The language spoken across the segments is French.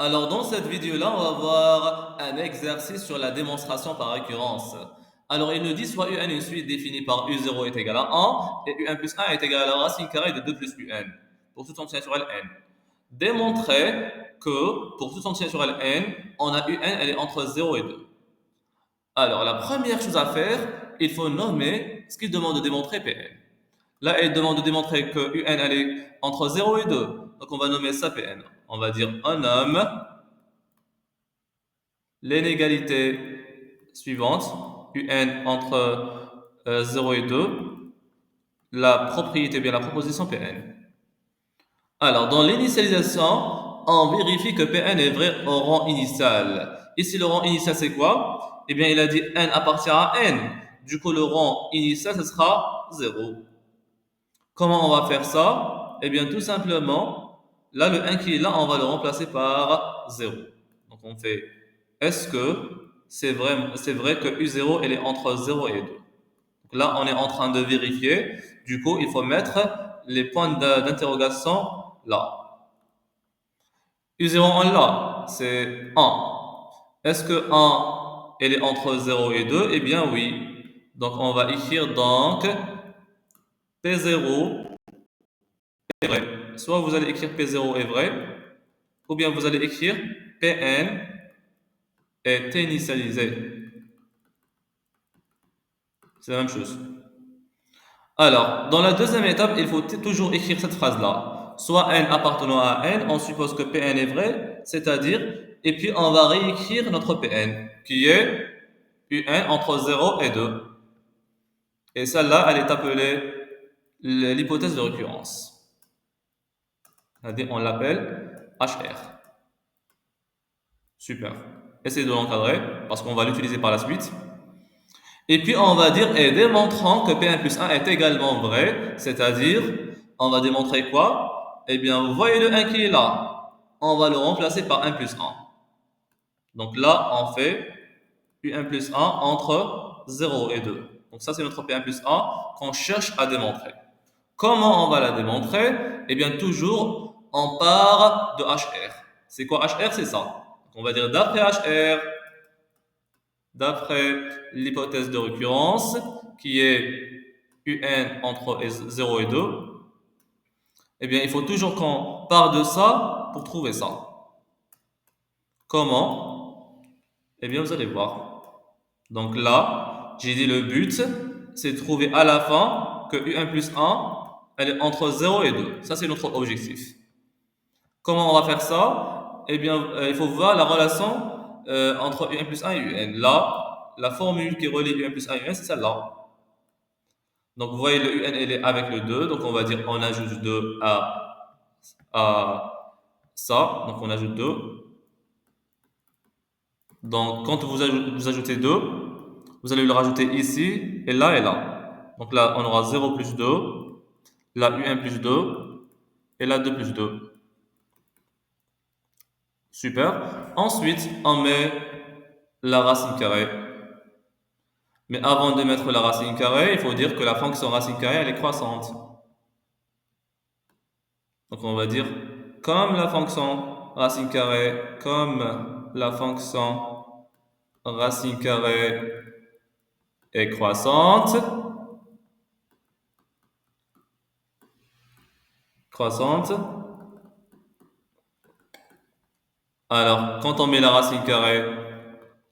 Alors, dans cette vidéo-là, on va voir un exercice sur la démonstration par récurrence. Alors, il nous dit soit UN, une suite définie par U0 est égal à 1 et UN plus 1 est égal à la racine carrée de 2 plus UN pour toute entière naturelle N. Démontrer que pour toute entière naturelle N, on a UN, elle est entre 0 et 2. Alors, la première chose à faire, il faut nommer ce qu'il demande de démontrer Pn. Là, il demande de démontrer que UN, elle est entre 0 et 2. Donc, on va nommer ça Pn. On va dire on nomme l'inégalité suivante, UN entre 0 et 2, la propriété, bien la proposition Pn. Alors, dans l'initialisation, on vérifie que Pn est vrai au rang initial. Ici, le rang initial, c'est quoi? Eh bien, il a dit n appartient à n. Du coup, le rang initial, ce sera 0. Comment on va faire ça? Eh bien, tout simplement, là, le 1 qui est là, on va le remplacer par 0. Donc, on fait, est-ce que c'est vrai que U0, elle est entre 0 et 2? Donc là, on est en train de vérifier. Du coup, il faut mettre les points d'interrogation là. U0, on l'a, c'est 1. Est-ce que 1, elle est entre 0 et 2? Eh bien, oui. Donc, on va écrire donc P0 est vrai. Soit vous allez écrire P0 est vrai, ou bien vous allez écrire Pn est initialisé. C'est la même chose. Alors, dans la deuxième étape, il faut toujours écrire cette phrase-là. Soit n appartenant à n, on suppose que Pn est vrai, c'est-à-dire, et puis on va réécrire notre Pn, qui est Un entre 0 et 2. Et celle-là, elle est appelée l'hypothèse de récurrence. On l'appelle HR. Super. Essayez de l'encadrer, parce qu'on va l'utiliser par la suite. Et puis, on va dire, et démontrant que P1 plus 1 est également vrai, c'est-à-dire, on va démontrer quoi? Eh bien, vous voyez le 1 qui est là. On va le remplacer par 1 plus 1. Donc là, on fait U1 plus 1 entre 0 et 2. Donc ça, c'est notre P1 plus 1 qu'on cherche à démontrer. Comment on va la démontrer? Eh bien, toujours, on part de HR. C'est quoi HR? C'est ça. Donc, on va dire d'après HR, d'après l'hypothèse de récurrence, qui est UN entre 0 et 2, eh bien, il faut toujours qu'on part de ça pour trouver ça. Comment? Eh bien, vous allez voir. Donc là, j'ai dit le but, c'est de trouver à la fin que UN plus 1, elle est entre 0 et 2. Ça, c'est notre objectif. Comment on va faire ça? Eh bien, il faut voir la relation entre UN plus 1 et UN. Là, la formule qui relie UN plus 1 et UN, c'est celle-là. Donc, vous voyez, le UN, elle est avec le 2. Donc, on va dire, on ajoute 2 à ça. Donc, on ajoute 2. Donc, quand vous ajoutez 2, vous allez le rajouter ici, et là, et là. Donc là, on aura 0 plus 2, là, UN plus 2, et là, 2 plus 2. Super. Ensuite, on met la racine carrée. Mais avant de mettre la racine carrée, il faut dire que la fonction racine carrée, elle est croissante. Donc on va dire comme la fonction racine carrée, comme la fonction racine carrée est croissante, croissante. Alors, quand on met la racine carrée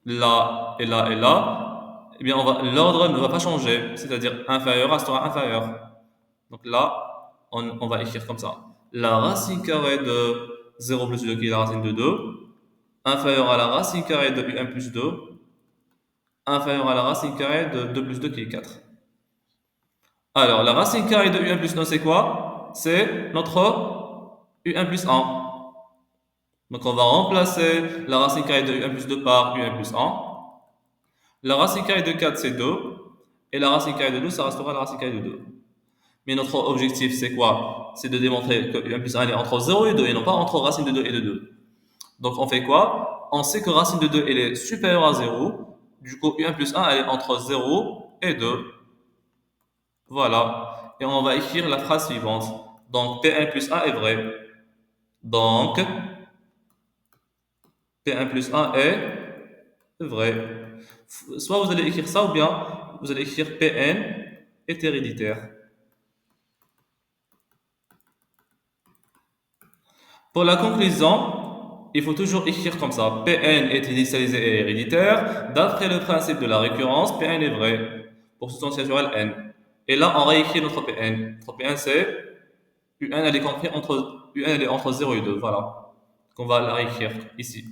là et là et là, eh bien l'ordre ne va pas changer, c'est-à-dire inférieur restera inférieur. Donc là, on va écrire comme ça. La racine carrée de 0 plus 2 qui est la racine de 2, inférieur à la racine carrée de un plus 2, inférieur à la racine carrée de 2 plus 2 qui est 4. Alors, la racine carrée de un plus 2, c'est quoi? C'est notre un plus 1. Donc, on va remplacer la racine carrée de un plus 2 par un plus 1. La racine carrée de 4, c'est 2. Et la racine carrée de 2, ça restera la racine carrée de 2. Mais notre objectif, c'est quoi? C'est de démontrer que 1 plus 1 est entre 0 et 2 et non pas entre racine de 2 et de 2. Donc, on fait quoi? On sait que racine de 2, elle est supérieure à 0. Du coup, 1 plus 1, elle est entre 0 et 2. Voilà. Et on va écrire la phrase suivante. Donc, P1 plus 1 est vrai. Donc, P1 plus 1 est vrai. Soit vous allez écrire ça ou bien vous allez écrire Pn est héréditaire. Pour la conclusion, il faut toujours écrire comme ça. Pn est initialisé et héréditaire. D'après le principe de la récurrence, Pn est vrai pour substantiel naturel n. Et là, on réécrit notre Pn. Notre Pn, c'est Un, elle est compris entre, Un, elle est entre 0 et 2. Voilà. Donc, on va la réécrire ici.